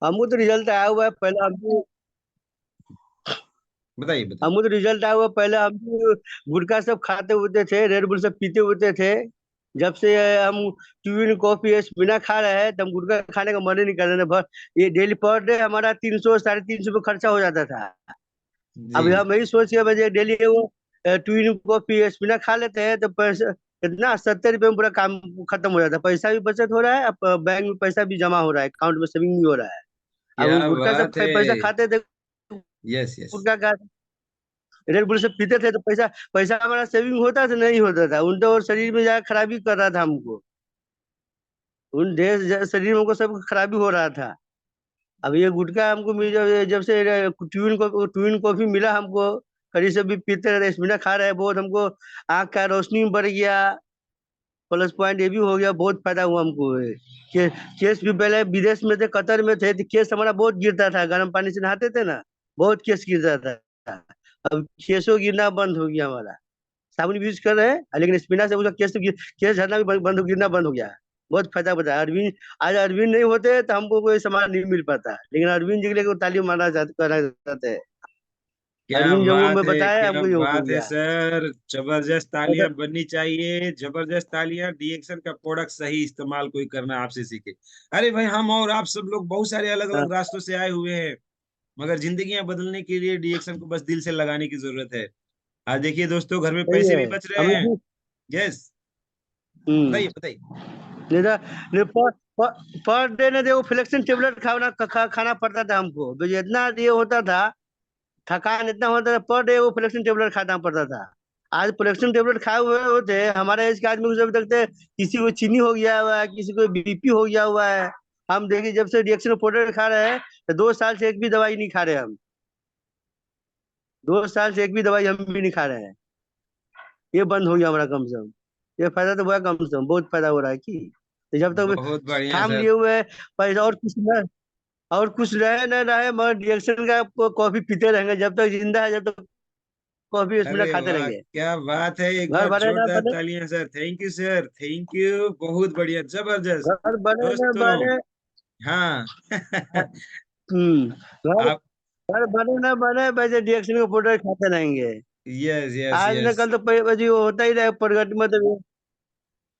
हमको तो रिजल्ट आया हुआ है पहले। बताइए बताइए। हमको तो रिजल्ट आया हुआ है पहले। हम तो गुटखा सब खाते होते थे, रेड बुल सब पीते होते थे। जब से हम ट्यून कॉफी बिना खा रहे हैं, तो हम गुटखा खाने का मन ही नहीं कर रहे थे। ये डेली पर डे हमारा 300 350 खर्चा हो जाता था। जी। अभी हम यही सोच के बजे डेली वो ट्यून कॉफी बिना खा लेते हैं, तो पैसा कितना 70 रुपये में पूरा काम खत्म हो जाता है। पैसा भी बचत हो रहा है, अब बैंक में पैसा भी जमा हो रहा है, अकाउंट में सेविंग भी हो रहा है। अब वो क्या गुटखा सब बात है। पैसा खाते थे, यस यस। गुटखा खा रेड बुल से पीते थे, तो पैसा पैसा हमारा सेविंग होता था नहीं होता था, उन तो और शरीर में जाकर खराबी कर रहा था हमको। उन देह शरीर में हमको सब खराबी हो रहा था। अब ये गुटखा हमको मिल जब जब से ट्यून कॉफी मिला हमको, कड़ी से भी पीते रहे, स्मिना खा रहे हैं, बहुत हमको आँख का रोशनी भी बढ़ गया। प्लस पॉइंट ये भी हो गया, बहुत फायदा हुआ हमको। के, केस भी पहले विदेश में थे, कतर में थे, तो केस हमारा बहुत गिरता था, गर्म पानी से नहाते थे ना, बहुत केस गिरता था। अब केसों गिरना बंद हो गया हमारा। साबुन भी यूज कर रहे हैं, लेकिन स्पिना से उसका केस झड़ना भी बंद गिरना बंद हो गया। बहुत फायदा बताया अरविंद। आज अरविंद नहीं होते तो हमको कोई सामान नहीं मिल पाता, लेकिन अरविंद जी के लिए तालीम माना करना चाहते हैं। क्या अरविंद जब वो बात मैं है, बताया क्या हमको ये हो बात है गया। सर। जबरदस्त तालियां ऐसा- बननी चाहिए, जबरदस्त तालियां। डीएक्शन का प्रोडक्ट सही इस्तेमाल कोई करना आपसे सीखे। अरे भाई, हम और आप सब लोग बहुत सारे अलग हाँ, अलग रास्तों से आए हुए हैं, मगर जिंदगियां बदलने के लिए डीएक्शन को बस दिल से लगाने की जरूरत है। आज देखिए दोस्तों, घर में सही पैसे है। भी बच रहे हमें हैं। यस। हम्म बताइए बताइए। नहीं था। नहीं, पर डे ने देखो फ्लेक्सिन टेबलेट खाना पड़ता था हमको, तो ये इतना ये होता था, थकान इतना होता था, पर डे वो फ्लेक्सिन टेबलेट खाना पड़ता था। आज फ्लेक्सिन टेबलेट खाए हुए होते हमारे एज के आदमी को, जब तक किसी को चीनी हो गया हुआ है, किसी को बीपी हो गया हुआ है। हम देखिए जब से रिएक्शन प्रोडक्ट खा रहे हैं, तो 2 साल से एक भी दवाई नहीं खा रहे हम। 2 साल से एक भी दवाई हम भी नहीं खा रहे हैं। ये बंद हो गया हमारा कम से कम। ये फायदा तो हुआ कम से कम, बहुत फायदा हो रहा है कि। तो जब तक बहुत बढ़िया थाम सर। लिए हुए हैं, पैसा और कुछ रहे न रहे, मगर रिएक्शन का कॉफी पीते रहेंगे जब तक जिंदा है, जब तक कॉफी इसमें अरे खाते वाह, रहेंगे। क्या बात है। एक घर बार बने ना जोरदार बने, तालियां sir. Thank you sir, thank you. बहुत बढ़िया, जबरदस्त। घर बने न दोस्तों। बने। हाँ। हम्म घर आप। घर बने न बने, वैसे रिएक्शन का प्रोडक्ट खाते रहेंगे। यस यस आज न यस। कल तो वैसे वो होता ही रहे प्रगति में, तो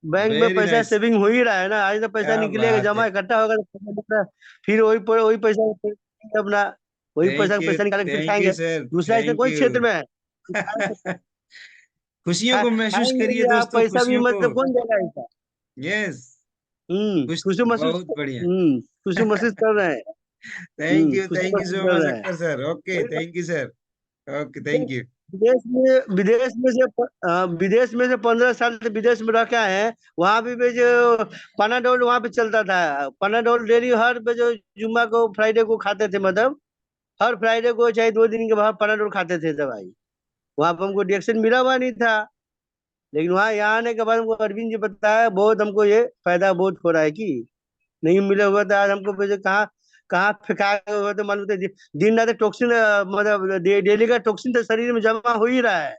बैंक में वेरी पैसा नाइस। सेविंग हो ही रहा है ना। आज तो पैसा क्या निकलेगा, बात है। जमा इकट्ठा होगा तो पैसा निकला, फिर वही पैसा अपना, वही पैसा पैसा निकाल के फिर थैंक यू खाएंगे। सर, दूसरा ऐसा थैंक कोई क्षेत्र यू। में है, खुशियों को महसूस खाएंगे करिए भी आप, दोस्तों, पैसा भी खुशियों को। मतलब कौन देगा ऐसा। यस। खुश। खुशी महसूस, बहुत बढ़िया। खुशी महसूस कर रहे हैं। खुशी थैंक यू महसूस सो कर मच रहे हैं। Akhtar sir. Okay, thank you sir. Okay, thank you. विदेश में से 15 साल से विदेश में रह के आए हैं। वहां भी जो पनाडोल वहां पे चलता था, पनाडोल डेली हर पे जो जुम्मा को फ्राइडे को खाते थे, मतलब हर फ्राइडे को चाहे 2 दिन के बाद पनाडोल खाते थे दवाई। वहां पर हमको रिएक्शन मिला हुआ नहीं था, लेकिन वहां यहाँ आने के बाद हमको अरविंद जी बताया, बहुत हमको ये फायदा बहुत हो रहा है कि नहीं मिले हुए तो आज हमको वैसे कहाँ कहाँ फेंका हुआ, तो मालूम होता है, दिन रात टॉक्सिन, मतलब डेली का टॉक्सिन तो शरीर में जमा हो ही रहा है।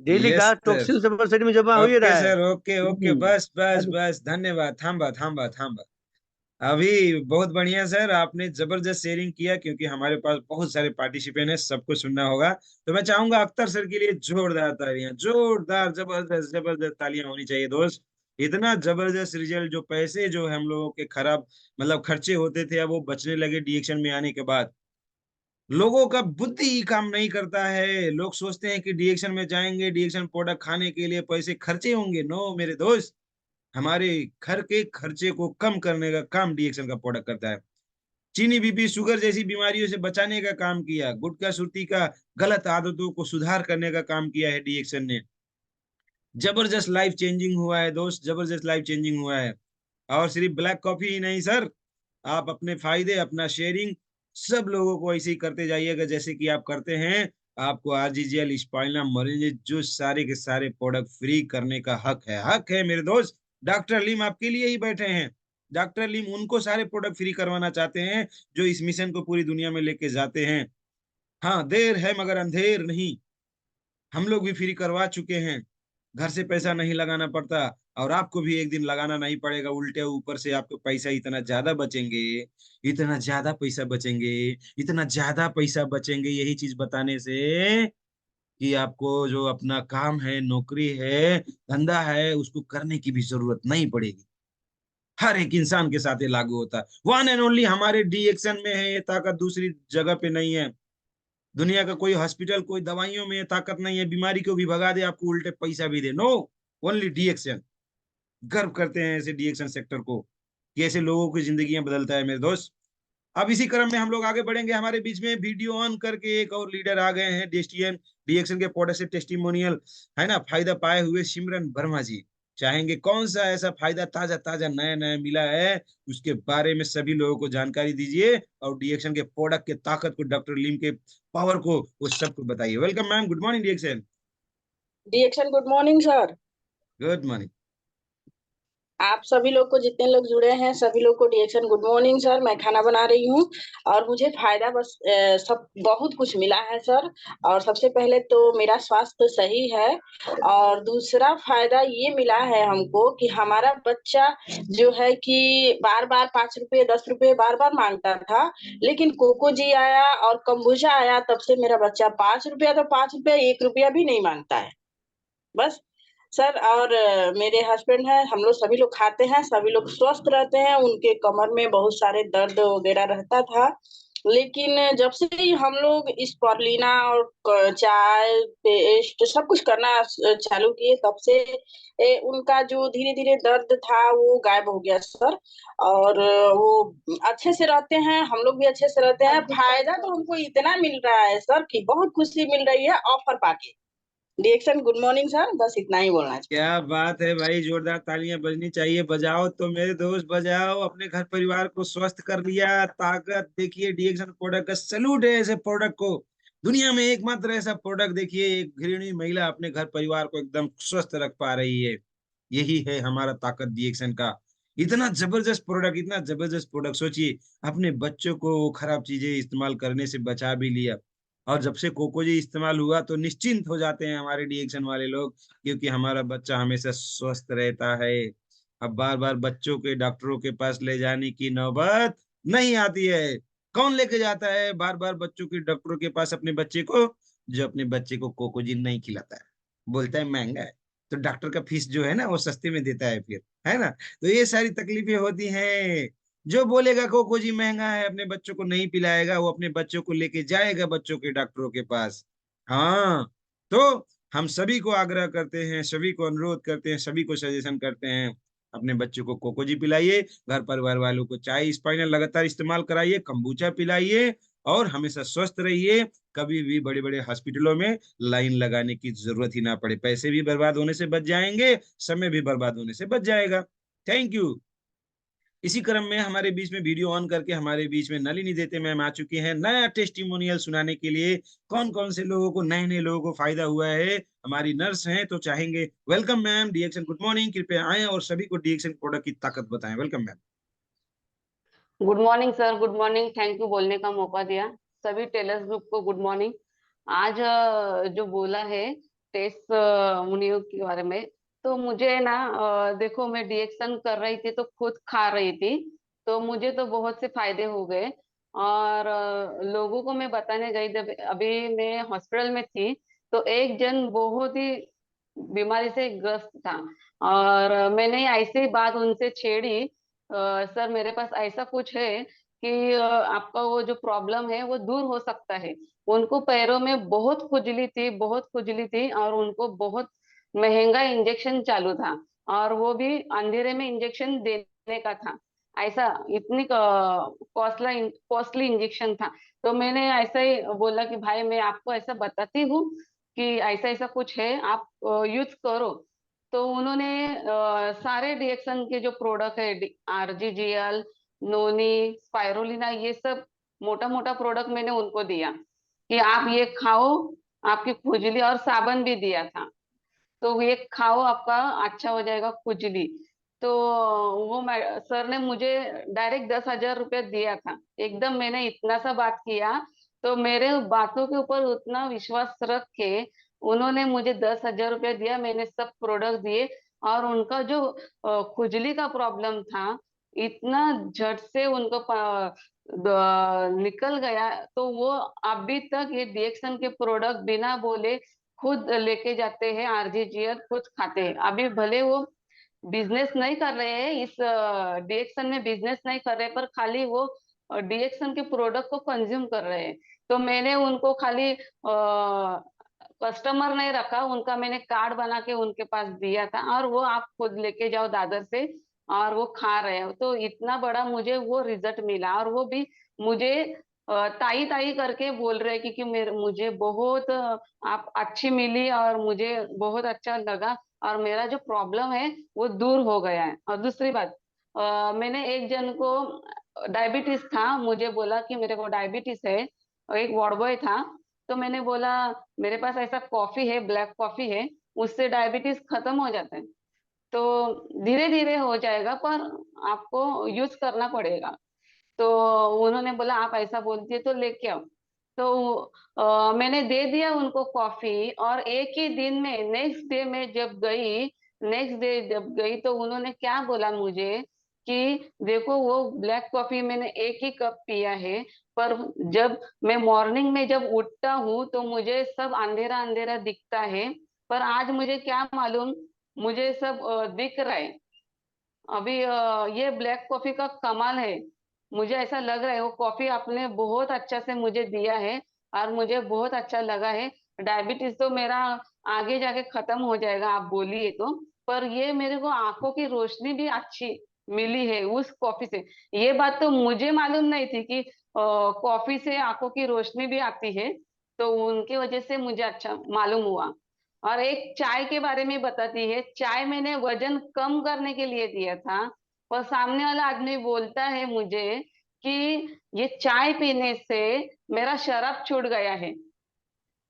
डेली यस का सर। टॉक्सिन सब शरीर में जमा हो ही ओके रहा है। सर, ओके ओके, बस बस बस, धन्यवाद। थांबा थांबा थांबा। अभी बहुत बढ़िया सर, आपने जबरदस्त शेयरिंग किया, क्योंकि हमारे पास बहुत सारे पार्टिसिपेंट हैं, सबको सुनना होगा। तो मैं चाहूंगा अख्तर सर के लिए जोरदार तालियां, जोरदार जबरदस्त जबरदस्त तालियां होनी चाहिए दोस्त। इतना जबरदस्त रिजल्ट, जो पैसे जो हम लोगों के खराब मतलब खर्चे होते थे, अब वो बचने लगे डीएक्शन में आने के बाद। लोगों का बुद्धि ही काम नहीं करता है। लोग सोचते हैं कि डीएक्शन में जाएंगे, डीएक्शन प्रोडक्ट खाने के लिए पैसे खर्चे होंगे। नो मेरे दोस्त, हमारे घर के खर्चे को कम करने का काम डीएक्शन का प्रोडक्ट करता है। चीनी, बीपी, शुगर जैसी बीमारियों से बचाने का काम किया। गुटखा सुर्ती का गलत आदतों को सुधार करने का काम किया है डीएक्शन ने। जबरदस्त लाइफ चेंजिंग हुआ है दोस्त, जबरदस्त लाइफ चेंजिंग हुआ है। और सिर्फ ब्लैक कॉफी ही नहीं सर, आप अपने फायदे, अपना शेयरिंग सब लोगों को ऐसे ही करते जाइएगा जैसे कि आप करते हैं। आपको आरजीजीएल, स्पाइनल, मरीज जो सारे के सारे प्रोडक्ट फ्री करने का हक है मेरे दोस्त। डॉक्टर लीम आपके लिए ही बैठे हैं। डॉक्टर लीम उनको सारे प्रोडक्ट फ्री करवाना चाहते हैं जो इस मिशन को पूरी दुनिया में लेके जाते हैं। हाँ, देर है मगर अंधेर नहीं। हम लोग भी फ्री करवा चुके हैं। घर से पैसा नहीं लगाना पड़ता। और आपको भी एक दिन लगाना नहीं पड़ेगा। उल्टे ऊपर से आपको पैसा इतना ज्यादा बचेंगे, इतना ज्यादा पैसा बचेंगे, इतना ज्यादा पैसा बचेंगे, यही चीज बताने से कि आपको जो अपना काम है, नौकरी है, धंधा है, उसको करने की भी जरूरत नहीं पड़ेगी। हर एक इंसान के साथ ये लागू होता है। वन एंड ओनली हमारे डीएक्शन में है ये ताकत, दूसरी जगह पे नहीं है। दुनिया का कोई हॉस्पिटल, कोई दवाइयों में ये ताकत नहीं है, बीमारी को भी भगा दे, आपको उल्टे पैसा भी दे। No, only डीएक्शन। गर्व करते हैं ऐसे डीएक्शन सेक्टर को कि ऐसे लोगों की जिंदगियां बदलता है मेरे दोस्त। अब इसी क्रम में हम लोग आगे बढ़ेंगे। हमारे बीच में वीडियो ऑन करके एक और लीडर आ गए हैं, डीएसटीएन डीएक्शन के प्रोडक्ट से टेस्टिमोनियल है ना फायदा पाए हुए सिमरन वर्मा जी। चाहेंगे कौन सा ऐसा फायदा ताजा ताजा नया नया मिला है, उसके बारे में सभी लोगों को जानकारी दीजिए, और डीएक्शन के प्रोडक्ट के ताकत को, डॉक्टर लीम के पावर को, वो सबको बताइए। वेलकम मैम, गुड मॉर्निंग डीएक्शन। डीएक्शन good morning sir. Good morning. आप सभी लोग को, जितने लोग जुड़े हैं सभी लोग को डीएक्शन गुड मॉर्निंग सर। मैं खाना बना रही हूँ और मुझे फायदा बस सब बहुत कुछ मिला है सर। और सबसे पहले तो मेरा स्वास्थ्य सही है, और दूसरा फायदा ये मिला है हमको कि हमारा बच्चा जो है कि बार बार 5 रुपए 10 रुपए बार बार मांगता था, लेकिन कोको जी आया और कम्बुजा आया, तब से मेरा बच्चा 5 रुपया तो 5 रुपया 1 रुपया भी नहीं मांगता है बस सर। और मेरे हस्बैंड हैं, हम लोग सभी लोग खाते हैं, सभी लोग स्वस्थ रहते हैं। उनके कमर में बहुत सारे दर्द वगैरह रहता था, लेकिन जब से ही हम लोग इस स्परुलिना और चाय पेस्ट सब कुछ करना चालू किए, तब से उनका जो धीरे धीरे दर्द था वो गायब हो गया सर। और वो अच्छे से रहते हैं, हम लोग भी अच्छे से रहते हैं। फायदा तो हमको इतना मिल रहा है सर कि बहुत खुशी मिल रही है ऑफर पाके। डीएक्शन गुड मॉर्निंग सर, बस इतना ही बोलना चाहिए। क्या बात है भाई, जोरदार तालियां बजनी चाहिए। बजाओ तो मेरे दोस्त, बजाओ। अपने घर परिवार को स्वस्थ कर लिया, ताकत देखिए डीएक्शन प्रोडक्ट का सैल्यूट है ऐसे प्रोडक्ट को। दुनिया में एकमात्र ऐसा प्रोडक्ट देखिए, एक गृहिणी महिला अपने घर परिवार को एकदम स्वस्थ रख पा रही है। यही है हमारा ताकत डीएक्शन का। इतना जबरदस्त प्रोडक्ट, इतना जबरदस्त प्रोडक्ट। सोचिए, अपने बच्चों को खराब चीजें इस्तेमाल करने से बचा भी लिया। और जब से कोको जी इस्तेमाल हुआ तो निश्चिंत हो जाते हैं हमारे डीएक्शन वाले लोग, क्योंकि हमारा बच्चा हमेशा स्वस्थ रहता है। अब बार बार बच्चों के डॉक्टरों के पास ले जाने की नौबत नहीं आती है। कौन लेके जाता है बार बार बच्चों के डॉक्टरों के पास अपने बच्चे को? जो अपने बच्चे को कोकोजिन नहीं खिलाता है, बोलता है महंगा है, तो डॉक्टर का फीस जो है ना वो सस्ते में देता है फिर, है ना। तो ये सारी तकलीफें होती हैं। जो बोलेगा कोको जी महंगा है, अपने बच्चों को नहीं पिलाएगा, वो अपने बच्चों को लेके जाएगा बच्चों के डॉक्टरों के पास। हाँ, तो हम सभी को आग्रह करते हैं, सभी को अनुरोध करते हैं, सभी को सजेशन करते हैं, अपने बच्चों को कोको जी पिलाइए, घर परिवार वालों को चाय स्पाइनल लगातार इस्तेमाल कराइए, कंबूचा पिलाइए, और हमेशा स्वस्थ रहिए। कभी भी बड़े बड़े हॉस्पिटलों में लाइन लगाने की जरूरत ही ना पड़े। पैसे भी बर्बाद होने से बच जाएंगे, समय भी बर्बाद होने से बच जाएगा। Thank you. इसी क्रम में हमारे बीच में वीडियो ऑन करके हमारे बीच में नलिनी देते मैम आ चुकी हैं, नया टेस्टिमोनियल सुनाने के लिए। कौन कौन से लोगों को, नए नए लोगों को फायदा हुआ है, हमारी नर्स हैं तो चाहेंगे। वेलकम मैम, डीएक्शन गुड मॉर्निंग। कृपया आए और सभी को डीएक्शन प्रोडक्ट की ताकत बताएं। Welcome ma'am. Good morning sir, good morning. Thank you बोलने का मौका दिया। सभी टेलर्स ग्रुप को गुड मॉर्निंग। आज जो बोला है टेस्ट मुनियो के बारे में, तो मुझे ना देखो, मैं डीएक्शन कर रही थी तो खुद खा रही थी, तो मुझे तो बहुत से फायदे हो गए। और लोगों को मैं बताने गई, जब अभी मैं हॉस्पिटल में थी तो एक जन बहुत ही बीमारी से ग्रस्त था, और मैंने ऐसे ही बात उनसे छेड़ी, सर मेरे पास ऐसा कुछ है कि आपका वो जो प्रॉब्लम है वो दूर हो सकता है। उनको पैरों में बहुत खुजली थी, बहुत खुजली थी, और उनको बहुत महंगा इंजेक्शन चालू था, और वो भी अंधेरे में इंजेक्शन देने का था। ऐसा इतनी कॉस्टली इंजेक्शन था। तो मैंने ऐसा ही बोला कि भाई मैं आपको ऐसा बताती हूँ कि ऐसा ऐसा कुछ है, आप यूज करो। तो उन्होंने सारे डीएक्शन के जो प्रोडक्ट है, आरजीजीएल, नोनी, स्पाइरुलिना, ये सब मोटा मोटा प्रोडक्ट मैंने उनको दिया कि आप ये खाओ, आपकी खुजली, और साबन भी दिया था, तो ये खाओ आपका अच्छा हो जाएगा खुजली। तो वो सर ने मुझे डायरेक्ट 10,000 रुपया दिया था। एकदम मैंने इतना सा बात किया, तो मेरे बातों के ऊपर उतना विश्वास रख के उन्होंने मुझे 10,000 रुपया दिया। मैंने सब प्रोडक्ट दिए, और उनका जो खुजली का प्रॉब्लम था, इतना झट से उनको निकल गया। तो वो अभी तक ये डीएक्सन के प्रोडक्ट बिना बोले खुद लेके जाते हैं, आरजीजीएल खुद खाते हैं। अभी भले वो बिजनेस नहीं कर रहे हैं, इस डीएक्सन में बिजनेस नहीं कर रहे, पर खाली वो डीएक्सन के प्रोडक्ट को कंज्यूम कर रहे हैं। तो मैंने उनको खाली कस्टमर नहीं रखा, उनका मैंने कार्ड बना के उनके पास दिया था, और वो आप खुद लेके जाओ दादर से, और वो खा रहे हो। तो इतना बड़ा मुझे वो रिजल्ट मिला, और वो भी मुझे ताई ताई करके बोल रहे हैं कि मेरे मुझे बहुत आप अच्छी मिली और मुझे बहुत अच्छा लगा, और मेरा जो प्रॉब्लम है वो दूर हो गया है। और दूसरी बात, मैंने एक जन को डायबिटीज था, मुझे बोला कि मेरे को डायबिटीज है, और एक वार्ड बॉय था। तो मैंने बोला मेरे पास ऐसा कॉफी है, ब्लैक कॉफी है, उससे डायबिटीज खत्म हो जाता है। तो धीरे धीरे हो जाएगा, पर आपको यूज करना पड़ेगा। तो उन्होंने बोला आप ऐसा बोलती है तो लेके आओ। तो मैंने दे दिया उनको कॉफी, और एक ही दिन में नेक्स्ट डे जब गई तो उन्होंने क्या बोला मुझे कि देखो वो ब्लैक कॉफी मैंने एक ही कप पिया है, पर जब मैं मॉर्निंग में जब उठता हूँ तो मुझे सब अंधेरा अंधेरा दिखता है, पर आज मुझे क्या मालूम, मुझे सब दिख रहा है। अभी ये ब्लैक कॉफी का कमाल है। मुझे ऐसा लग रहा है वो कॉफी आपने बहुत अच्छा से मुझे दिया है, और मुझे बहुत अच्छा लगा है। डायबिटीज तो मेरा आगे जाके खत्म हो जाएगा आप बोलिए तो, पर ये मेरे को आंखों की रोशनी भी अच्छी मिली है उस कॉफी से। ये बात तो मुझे मालूम नहीं थी कि कॉफी से आंखों की रोशनी भी आती है। तो उनकी वजह से मुझे अच्छा मालूम हुआ। और एक चाय के बारे में बताती है, चाय मैंने वजन कम करने के लिए दिया था, और सामने वाला आदमी बोलता है मुझे कि ये चाय पीने से मेरा शराब छूट गया है।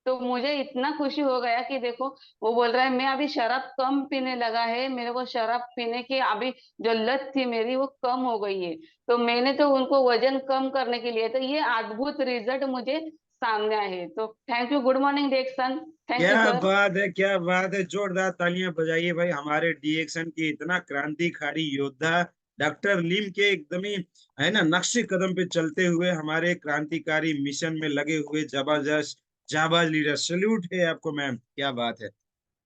तो मुझे इतना खुशी हो गया कि देखो, वो बोल रहा है मैं अभी शराब कम पीने लगा है, मेरे को शराब पीने की अभी जो लत थी मेरी वो कम हो गई है। तो मैंने तो उनको वजन कम करने के लिए, तो ये अद्भुत रिजल्ट मुझे सामने आए हैं। तो thank you, good morning DXN. Thank you क्या सर। बात है, क्या बात है, जोरदार तालियां बजाइए भाई हमारे डीएक्शन के इतना क्रांतिकारी योद्धा डॉक्टर लिम के एकदम ही है ना नक्शे कदम पे चलते हुए हमारे क्रांतिकारी मिशन में लगे हुए जबरदस्त जाबाज लीडर। सल्यूट है आपको मैम, क्या बात है।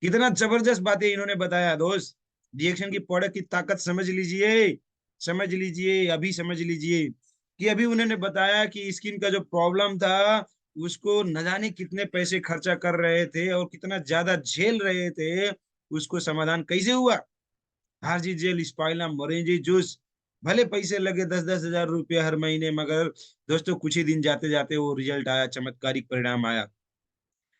कितना जबरदस्त बातें इन्होंने बताया दोस्त। डीएक्शन की प्रोडक्ट की ताकत समझ लीजिए, समझ लीजिए, अभी समझ लीजिए कि अभी उन्होंने बताया कि स्किन का जो प्रॉब्लम था उसको न जाने कितने पैसे खर्चा कर रहे थे और कितना ज्यादा झेल रहे थे, उसको समाधान कैसे हुआ। हार्जी जेल स्पाइला मोरेंजी जूस, भले पैसे लगे 10-10 हजार रुपये हर महीने, मगर दोस्तों कुछ ही दिन जाते जाते वो रिजल्ट आया, चमत्कारिक परिणाम आया।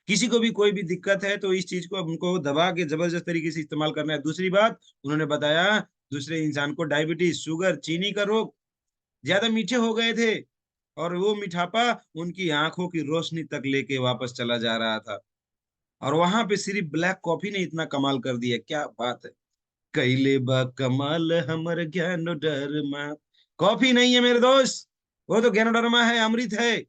किसी को भी कोई भी दिक्कत है तो इस चीज को उनको दबा के जबरदस्त तरीके से इस्तेमाल करना है। दूसरी बात उन्होंने बताया, दूसरे इंसान को डायबिटीज, शुगर, चीनी का रोग, ज्यादा मीठे हो गए थे और वो मिठापा उनकी आंखों की रोशनी तक लेके वापस चला जा रहा था। और वहां पे सिर्फ ब्लैक कॉफी ने इतना कमाल कर दिया, क्या बात है। कैले बा कमाल हमर ज्ञानोडर्मा, कॉफी नहीं है मेरे दोस्त, वो तो ज्ञानोडर्मा है, अमृत है।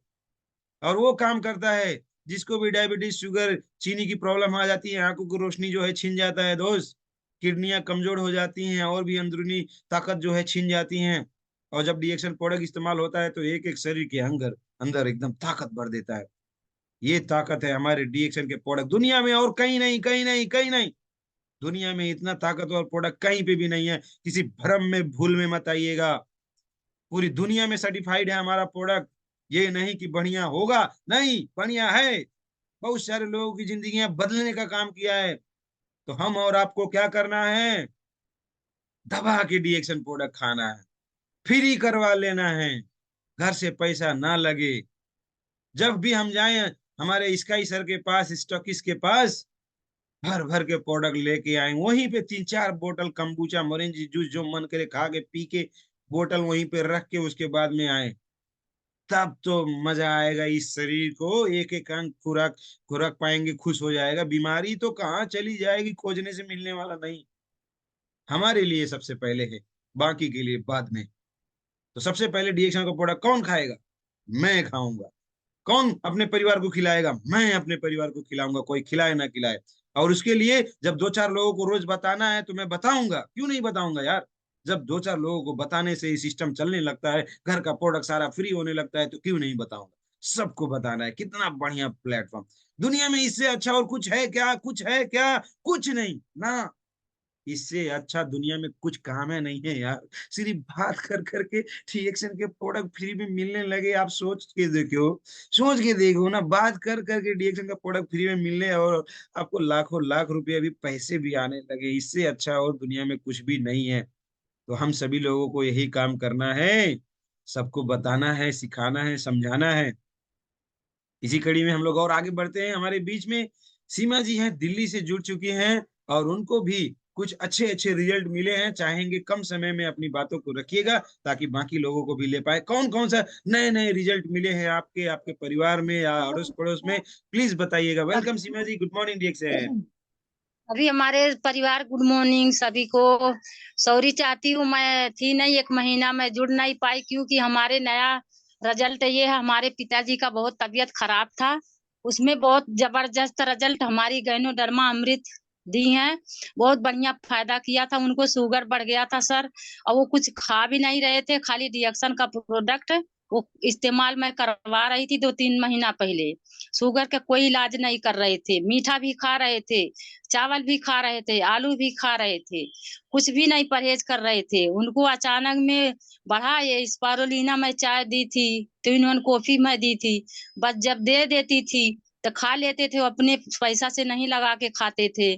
और वो काम करता है, जिसको भी डायबिटीज, शुगर, चीनी की प्रॉब्लम आ जाती है, आंखों की रोशनी जो है छिन जाता है दोस्त, किडनियां कमजोर हो जाती हैं और भी अंदरूनी ताकत जो है छिन जाती हैं। और जब डीएक्शन प्रोडक्ट इस्तेमाल होता है तो एक एक शरीर के अंदर अंदर एकदम ताकत भर देता है। ये ताकत है हमारे डीएक्शन के प्रोडक्ट, दुनिया में और कहीं नहीं, कहीं नहीं, कहीं नहीं। दुनिया में इतना ताकतवर प्रोडक्ट कहीं पे भी नहीं है, किसी भ्रम में भूल में मत आइएगा। पूरी दुनिया में सर्टिफाइड है हमारा प्रोडक्ट। ये नहीं कि बढ़िया होगा, नहीं, बढ़िया है। बहुत सारे लोगों की जिंदगियां बदलने का काम किया है। तो हम और आपको क्या करना है, दबा के डीएक्शन प्रोडक्ट खाना है, फ्री करवा लेना है, घर से पैसा ना लगे। जब भी हम जाएं हमारे स्काई सर के पास, स्टॉकिस्ट के पास, भर भर के प्रोडक्ट लेके आए, वहीं पे 3-4 बोतल कंबूचा, मोरेंजी जूस जो मन करे खा के पी के, बोतल वहीं पे रख के उसके बाद में आए। तब तो मजा आएगा, इस शरीर को एक एक अंग खुराक खुराक पाएंगे, खुश हो जाएगा। बीमारी तो कहाँ चली जाएगी, खोजने से मिलने वाला नहीं। हमारे लिए सबसे पहले है, बाकी के लिए बाद में। तो सबसे पहले डीएक्शन का प्रोडक्ट कौन खाएगा, मैं खाऊंगा। कौन अपने परिवार को खिलाएगा, मैं अपने परिवार को खिलाऊंगा, कोई खिलाए ना खिलाए। और उसके लिए जब 2-4 लोगों को रोज बताना है तो मैं बताऊंगा, क्यों नहीं बताऊंगा यार। जब 2-4 लोगों को बताने से ही सिस्टम चलने लगता है, घर का प्रोडक्ट सारा फ्री होने लगता है, तो क्यों नहीं बताऊंगा। सबको बताना है, कितना बढ़िया प्लेटफॉर्म। दुनिया में इससे अच्छा और कुछ है क्या? कुछ है क्या? कुछ नहीं ना। इससे अच्छा दुनिया में कुछ काम है नहीं है यार। सिर्फ बात कर करके रिएक्शन के प्रोडक्ट फ्री में मिलने लगे। आप सोच के देखो ना, बात कर करके रिएक्शन का प्रोडक्ट फ्री में मिलने और आपको लाखों लाख रुपए भी पैसे भी आने लगे। इससे अच्छा और दुनिया में कुछ भी नहीं है। तो हम सभी लोगों को यही काम करना है, सबको बताना है, सिखाना है, समझाना है। इसी कड़ी में हम लोग और आगे बढ़ते हैं। हमारे बीच में सीमा जी हैं, दिल्ली से जुड़ चुकी हैं और उनको भी कुछ अच्छे अच्छे रिजल्ट मिले हैं। चाहेंगे कम समय में अपनी बातों को रखिएगा ताकि बाकी लोगों को भी ले पाए। कौन कौन सा नए नए रिजल्ट मिले हैं आपके आपके परिवार में या अड़ोस पड़ोस में, प्लीज बताइएगा। वेलकम सीमा जी, गुड मॉर्निंग रिएक्शन। अभी हमारे परिवार गुड मॉर्निंग सभी को। सॉरी चाहती हूँ, मैं थी नहीं, 1 महीना मैं जुड़ नहीं पाई क्योंकि हमारे नया रिजल्ट ये है। हमारे पिताजी का बहुत तबीयत खराब था, उसमें बहुत जबरदस्त रिजल्ट हमारी गैनोडर्मा अमृत दी हैं। बहुत बढ़िया फायदा किया था। उनको शुगर बढ़ गया था सर, और वो कुछ खा भी नहीं रहे थे, खाली रिएक्शन का प्रोडक्ट वो इस्तेमाल मैं करवा रही थी 2-3 महीना पहले। शुगर का कोई इलाज नहीं कर रहे थे, मीठा भी खा रहे थे, चावल भी खा रहे थे, आलू भी खा रहे थे, कुछ भी नहीं परहेज कर रहे थे। उनको अचानक में बढ़ा ये स्पारुलिना मैं चाय दी थी, 3 कॉफी मैं दी थी, बस जब दे देती थी तो खा लेते थे, वो अपने पैसा से नहीं लगा के खाते थे।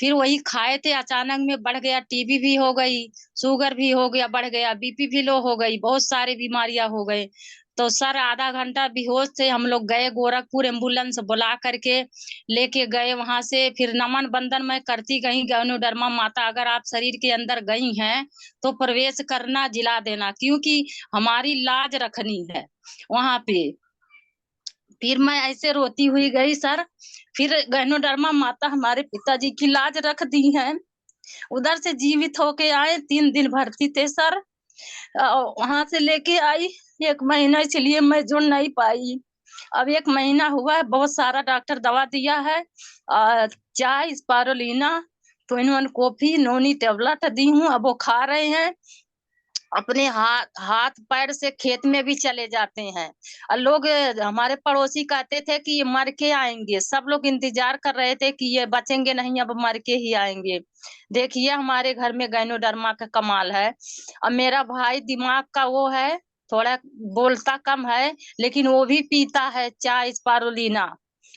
फिर वही खाए थे, अचानक में बढ़ गया, टीबी भी हो गई, शुगर भी हो गया, बढ़ गया, बीपी भी लो हो गई, बहुत सारी बीमारियां हो गए। तो सर आधा घंटा बेहोश थे, हम लोग गए गोरखपुर, एम्बुलेंस बुला करके लेके गए वहां से। फिर नमन बंदन मैं करती गई, गैनोडर्मा माता अगर आप शरीर के अंदर गई हैं तो प्रवेश करना, जिला देना, क्योंकि हमारी लाज रखनी है वहां पे। फिर मैं ऐसे रोती हुई गई सर। फिर गैनोडर्मा माता हमारे पिताजी की लाज रख दी है। उधर से जीवित होके आए, 3 दिन भर्ती थे सर, वहां से लेके आई 1 महीना, इसलिए मैं जुड़ नहीं पाई। अब 1 महीना हुआ है, बहुत सारा डॉक्टर दवा दिया है, चाय स्पारुलिना, 2-in-1 कॉफी, नोनी टेबलेट दी हूँ, अब वो खा रहे हैं। अपने हाथ हाथ पैर से खेत में भी चले जाते हैं। और लोग हमारे पड़ोसी कहते थे कि ये मर के आएंगे, सब लोग इंतजार कर रहे थे कि ये बचेंगे नहीं, अब मर के ही आएंगे। देखिए हमारे घर में गैनोडर्मा का कमाल है। अब मेरा भाई दिमाग का वो है, थोड़ा बोलता कम है, लेकिन वो भी पीता है चाय स्पारुलिना।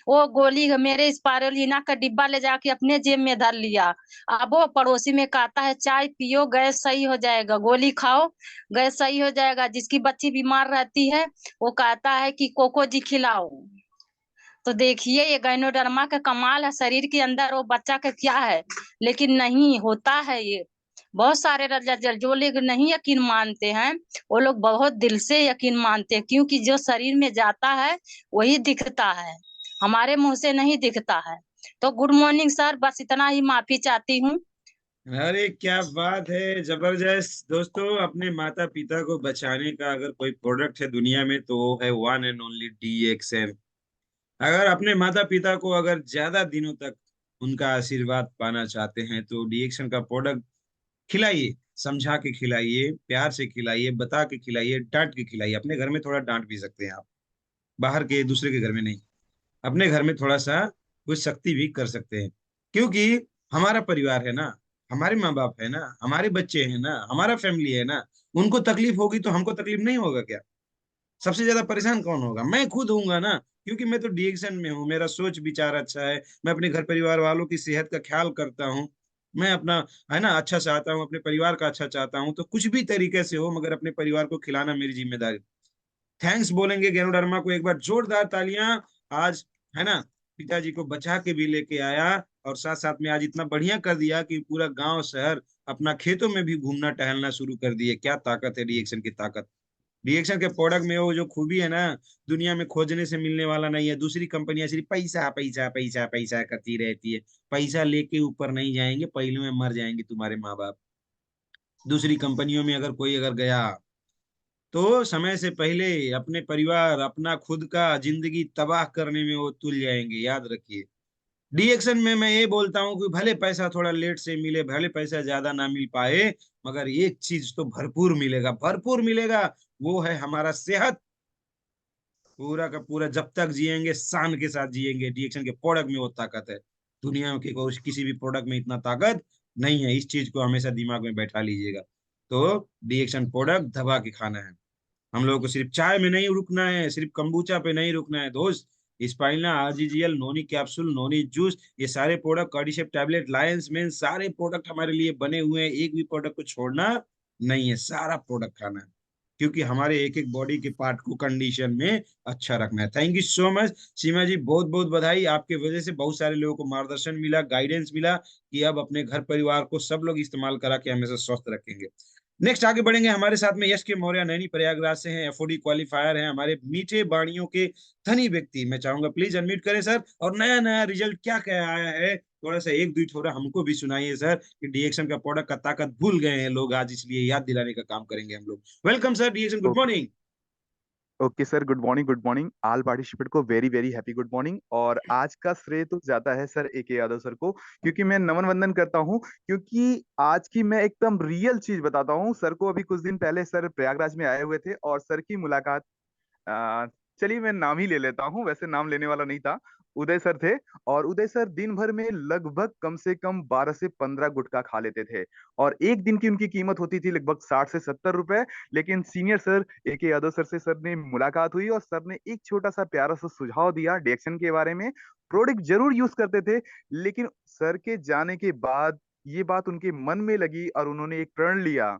वो गोली मेरे स्पारुलिना का डिब्बा ले जाके अपने जेब में धर लिया। अब वो पड़ोसी में कहता है चाय पियो, गैस सही हो जाएगा, गोली खाओ, गैस सही हो जाएगा। जिसकी बच्ची बीमार रहती है वो कहता है कि कोको जी खिलाओ। तो देखिए ये गैनोडर्मा का कमाल है, शरीर के अंदर वो बच्चा का क्या है, लेकिन नहीं होता है ये। बहुत सारे जो लोग नहीं यकीन मानते हैं, वो लोग बहुत दिल से यकीन मानते हैं, क्योंकि जो शरीर में जाता है वही दिखता है, हमारे मुंह से नहीं दिखता है। तो गुड मॉर्निंग सर, बस इतना ही माफी चाहती हूँ। अरे क्या बात है, जबरदस्त। दोस्तों, अपने माता पिता को बचाने का अगर कोई प्रोडक्ट है दुनिया में तो वो है वन एंड ओनली DXN। अगर अपने माता पिता को अगर ज्यादा दिनों तक उनका आशीर्वाद पाना चाहते हैं तो DXN का प्रोडक्ट खिलाइए, समझा के खिलाइए, प्यार से खिलाइए, बता के खिलाइए, डांट के खिलाइए। अपने घर में थोड़ा डांट भी सकते हैं आप, बाहर के दूसरे के घर में नहीं। अपने घर में थोड़ा सा कुछ सख्ती भी कर सकते हैं, क्योंकि हमारा परिवार है ना, हमारे माँ बाप है ना, हमारे बच्चे हैं ना, हमारा फैमिली है ना। उनको तकलीफ होगी तो हमको तकलीफ नहीं होगा क्या? सबसे ज्यादा परेशान कौन होगा? मैं खुद होऊंगा ना, क्योंकि मैं तो DXN में हूँ। मेरा सोच विचार अच्छा है, मैं अपने घर परिवार वालों की सेहत का ख्याल करता हूँ। मैं अपना, है ना, अच्छा चाहता हूँ, अपने परिवार का अच्छा चाहता हूँ। तो कुछ भी तरीके से हो मगर अपने परिवार को खिलाना मेरी जिम्मेदारी। थैंक्स बोलेंगे गैनोडर्मा को एक बार, जोरदार तालियां। आज, है ना, पिताजी को बचा के भी लेके आया और साथ साथ में आज इतना बढ़िया कर दिया कि पूरा गांव शहर अपना खेतों में भी घूमना टहलना शुरू कर दिए। क्या ताकत है DXN की, ताकत। DXN के प्रोडक्ट में वो जो खूबी है ना, दुनिया में खोजने से मिलने वाला नहीं है। दूसरी कंपनियां सिर्फ पैसा पैसा पैसा पैसा करती रहती है। पैसा लेके ऊपर नहीं जाएंगे, पहले में मर जाएंगे तुम्हारे माँ बाप। दूसरी कंपनियों में अगर कोई अगर गया तो समय से पहले अपने परिवार, अपना खुद का जिंदगी तबाह करने में वो तुल जाएंगे, याद रखिए। डीएक्शन में मैं ये बोलता हूँ कि भले पैसा थोड़ा लेट से मिले, भले पैसा ज्यादा ना मिल पाए, मगर एक चीज तो भरपूर मिलेगा, भरपूर मिलेगा। वो है हमारा सेहत। पूरा का पूरा जब तक जिएंगे शान के साथ जिएंगे। डीएक्शन के प्रोडक्ट में वो ताकत है। दुनिया के किसी भी प्रोडक्ट में इतना ताकत नहीं है। इस चीज को हमेशा दिमाग में बैठा लीजिएगा। तो डीएक्शन प्रोडक्ट दबा के खाना है। हम लोगों को सिर्फ चाय में नहीं रुकना है, सिर्फ कंबूचा पे नहीं रुकना है दोस्त। स्पाइलना, आरजीजीएल, नोनी कैप्सूल, नोनी जूस, ये सारे प्रोडक्ट, कार्डिशेप टैबलेट, लायंस मेन, सारे प्रोडक्ट हमारे लिए बने हुए हैं। एक भी प्रोडक्ट को छोड़ना नहीं है, सारा प्रोडक्ट खाना है, क्योंकि हमारे एक एक बॉडी के पार्ट को कंडीशन में अच्छा रखना है। थैंक यू सो मच सीमा जी, बहुत बहुत बधाई। आपके वजह से बहुत सारे लोगों को मार्गदर्शन मिला, गाइडेंस मिला कि अब अपने घर परिवार को सब लोग इस्तेमाल करा के हमेशा स्वस्थ रखेंगे। नेक्स्ट आगे बढ़ेंगे। हमारे साथ में यश के मौर्य नैनी प्रयागराज से हैं, एफओडी क्वालिफायर हैं, हमारे मीठे बाणियों के धनी व्यक्ति। मैं चाहूंगा प्लीज अनम्यूट करें सर, और नया नया रिजल्ट क्या क्या आया है थोड़ा सा एक दुई थोड़ा हमको भी सुनाइए सर, कि डीएक्शन का प्रोडक्ट का ताकत भूल गए हैं लोग आज, इसलिए याद दिलाने का काम करेंगे हम लोग। वेलकम सर डीएक्शन, good morning. Okay sir, good morning. Good morning all participant को, very very happy good morning. और आज का श्रेय तो जाता है सर ए के यादव सर को, क्योंकि मैं नमन वंदन करता हूं, क्योंकि आज की मैं एकदम रियल चीज बताता हूं सर को। अभी कुछ दिन पहले सर प्रयागराज में आए हुए थे और सर की मुलाकात, आ, चलिए मैं नाम ही ले लेता हूँ, वैसे नाम लेने वाला नहीं था। उदय सर थे, और उदय सर दिन भर में लगभग कम से कम 12 से 15 गुटखा खा लेते थे, और एक दिन की उनकी कीमत होती थी लगभग 60 से 70 रुपए। लेकिन सीनियर सर ए के यादव सर से सर ने मुलाकात हुई, और सर ने एक छोटा सा प्यारा सा सुझाव दिया डिएक्शन के बारे में। प्रोडक्ट जरूर यूज करते थे, लेकिन सर के जाने के बाद ये बात उनके मन में लगी, और उन्होंने एक प्रण लिया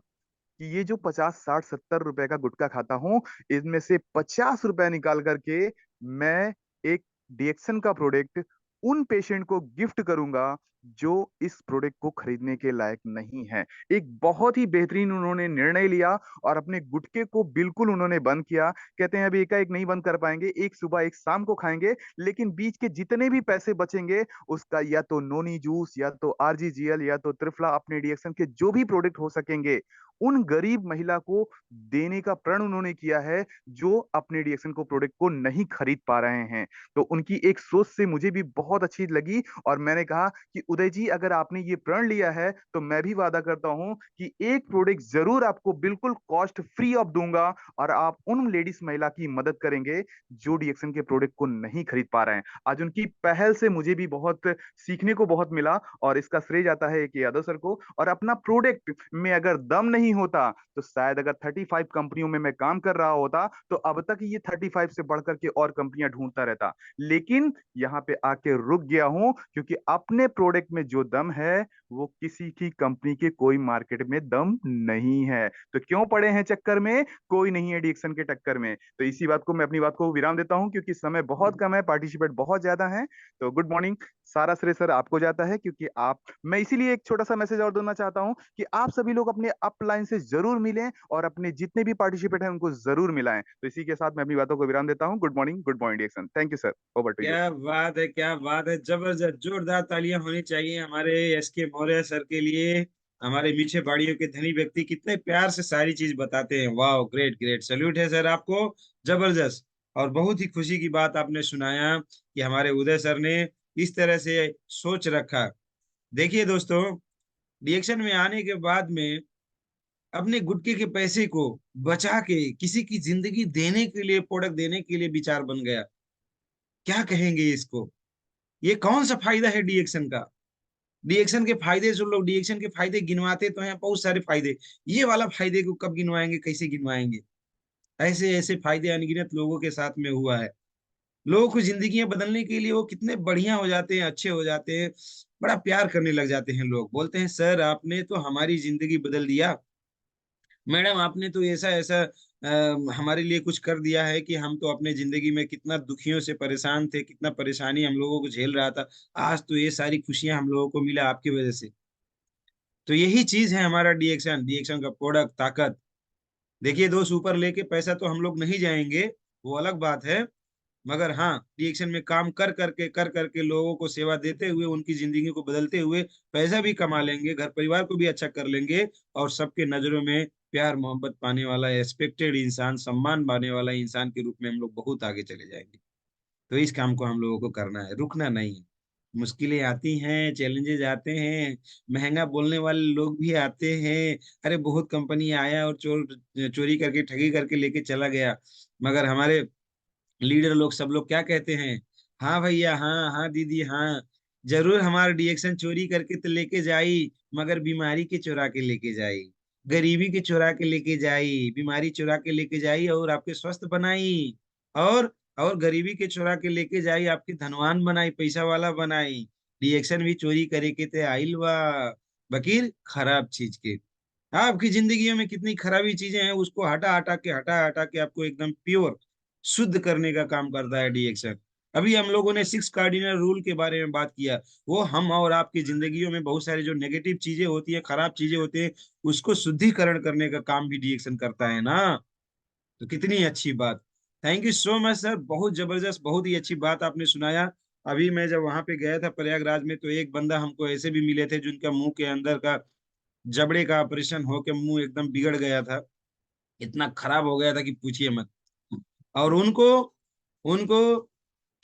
कि ये जो 50 60 70 रुपए का गुटखा खाता हूँ, इसमें से 50 रुपए निकाल करके मैं एक डिएक्शन का प्रोडक्ट उन पेशेंट को गिफ्ट करूंगा जो इस प्रोडक्ट को खरीदने के लायक नहीं है। एक बहुत ही बेहतरीन उन्होंने निर्णय लिया, और अपने गुटखे को बिल्कुल उन्होंने बंद किया। कहते हैं अभी एकाएक नहीं बंद कर पाएंगे, एक सुबह एक शाम को खाएंगे, लेकिन बीच के जितने भी पैसे बचेंगे उसका या तो नोनी जूस, या तो आरजीजीएल, या तो त्रिफला, अपने डिएक्शन के जो भी प्रोडक्ट हो सकेंगे उन गरीब महिला को देने का प्रण उन्होंने किया है, जो अपने डिएक्शन को प्रोडक्ट को नहीं खरीद पा रहे हैं। तो उनकी एक सोच से मुझे भी बहुत अच्छी लगी, और मैंने कहा कि उदय जी, अगर आपने ये प्रण लिया है तो मैं भी वादा करता हूं कि एक प्रोडक्ट जरूर आपको बिल्कुल कॉस्ट फ्री ऑफ दूंगा, और आप उन लेडीज महिला की मदद करेंगे जो डिएक्शन के प्रोडक्ट को नहीं खरीद पा रहे हैं। आज उनकी पहल से मुझे भी बहुत सीखने को बहुत मिला, और इसका श्रेय जाता है के यादव सर को। और अपना प्रोडक्ट में अगर दम नहीं होता तो शायद अगर 35 कंपनियों में मैं काम कर रहा होता तो अब तक ये 35 से बढ़कर के और कंपनियां ढूंढता रहता, लेकिन यहाँ पे आके रुक गया हूं, क्योंकि अपने प्रोडक्ट में जो दम है वो किसी की कंपनी के कोई मार्केट में दम नहीं है। तो क्यों पड़े हैं चक्कर में, कोई नहीं है डिएक्शन के टक्कर में। तो इसी बात को मैं अपनी बात को विराम देता हूं, क्योंकि समय बहुत कम है, पार्टिसिपेट बहुत ज्यादा है। तो गुड मॉर्निंग। सारा श्रेय सर आपको जाता है, क्योंकि आप, मैं इसीलिए एक छोटा सा मैसेज और देना चाहता हूं कि आप सभी लोग अपने अपलाइन से जरूर मिलें, और अपने जितने भी पार्टिसिपेट हैं उनको जरूर मिलाएं। तो इसी के साथ मैं अपनी बातों को विराम देता हूं। गुड मॉर्निंग, गुड मॉर्निंग डिएक्शन। Thank you sir, over to you. क्या बात है, क्या बात है, जबरदस्त, जोरदार तालियां होनी चाहिए हमारे एस के मौर्य सर के लिए। हमारे मीठे बाड़ियों के धनी व्यक्ति कितने प्यार से सारी चीज बताते हैं। वाह, ग्रेट ग्रेट, सल्यूट है सर आपको, जबरदस्त। और बहुत ही खुशी की बात आपने सुनाया कि हमारे उदय सर ने इस तरह से सोच रखा। देखिए दोस्तों, रिएक्शन में आने के बाद में अपने गुटके के पैसे को बचा के किसी की जिंदगी देने के लिए, प्रोडक्ट देने के लिए विचार बन गया। क्या कहेंगे इसको, ये कौन सा फायदा है डीएक्शन का। डीएक्शन के फायदे, जो लोग डीएक्शन के फायदे गिनवाते तो हैं बहुत सारे फायदे, ये वाला फायदे को कब गिनवाएंगे, कैसे गिनवाएंगे। ऐसे ऐसे फायदे अनगिनत लोगों के साथ में हुआ है। लोगों को जिंदगियां बदलने के लिए वो कितने बढ़िया हो जाते हैं, अच्छे हो जाते हैं, बड़ा प्यार करने लग जाते हैं। लोग बोलते हैं सर आपने तो हमारी जिंदगी बदल दिया, मैडम आपने तो ऐसा ऐसा हमारे लिए कुछ कर दिया है कि हम तो अपने जिंदगी में कितना दुखियों से परेशान थे, कितना परेशानी हम लोगों को झेल रहा था, आज तो ये सारी खुशियां हम लोगों को मिला आपकी वजह से। तो यही चीज है हमारा डीएक्शन, डीएक्शन का प्रोडक्ट, ताकत। देखिए दोस्त, ऊपर लेके पैसा तो हम लोग नहीं जाएंगे, वो अलग बात है, मगर हाँ, डीएक्शन में काम कर करके लोगों को सेवा देते हुए, उनकी जिंदगी को बदलते हुए पैसा भी कमा लेंगे, घर परिवार को भी अच्छा कर लेंगे, और सबके नजरों में प्यार मोहब्बत पाने वाला, एक्सपेक्टेड इंसान, सम्मान पाने वाला इंसान के रूप में हम लोग बहुत आगे चले जाएंगे। तो इस काम को हम लोगों को करना है, रुकना नहीं है। मुश्किलें आती हैं, चैलेंजेस आते हैं, महंगा बोलने वाले लोग भी आते हैं। अरे बहुत कंपनी आया और चोरी करके ठगी करके लेके चला गया, मगर हमारे लीडर लोग सब लोग क्या कहते हैं? हाँ भैया, हाँ हाँ दीदी, हाँ जरूर हमारा डीएक्शन चोरी करके तो लेके जाई, मगर बीमारी के चुरा के लेके जाई, गरीबी के चुरा के लेके जाई, बीमारी चुरा के लेके जाई और आपके स्वस्थ बनाई, और गरीबी के चुरा के लेके जाई, आपके धनवान बनाई, पैसा वाला बनाई। डीएक्शन भी चोरी करे के ते आइल बा, वकील खराब चीज के। आपकी जिंदगियों में कितनी खराबी चीजें हैं, उसको हटा हटा के आपको एकदम प्योर शुद्ध करने का काम करता है डीएक्शन। अभी हम लोगों ने 6 कार्डिनल रूल के बारे में बात किया। वो हम और आपकी जिंदगियों में बहुत सारी जो नेगेटिव चीजें होती है, खराब चीजें होती है, उसको शुद्धिकरण करने का काम भी डीएक्शन करता है ना। तो कितनी अच्छी बात। Thank you so much sir, बहुत जबरदस्त, बहुत ही अच्छी बात आपने सुनाया। अभी मैं जब वहां पे गया था प्रयागराज में, तो एक बंदा हमको ऐसे भी मिले थे जिनका मुंह के अंदर का जबड़े का ऑपरेशन होके मुंह एकदम बिगड़ गया था, इतना खराब हो गया था कि पूछिए मत। और उनको उनको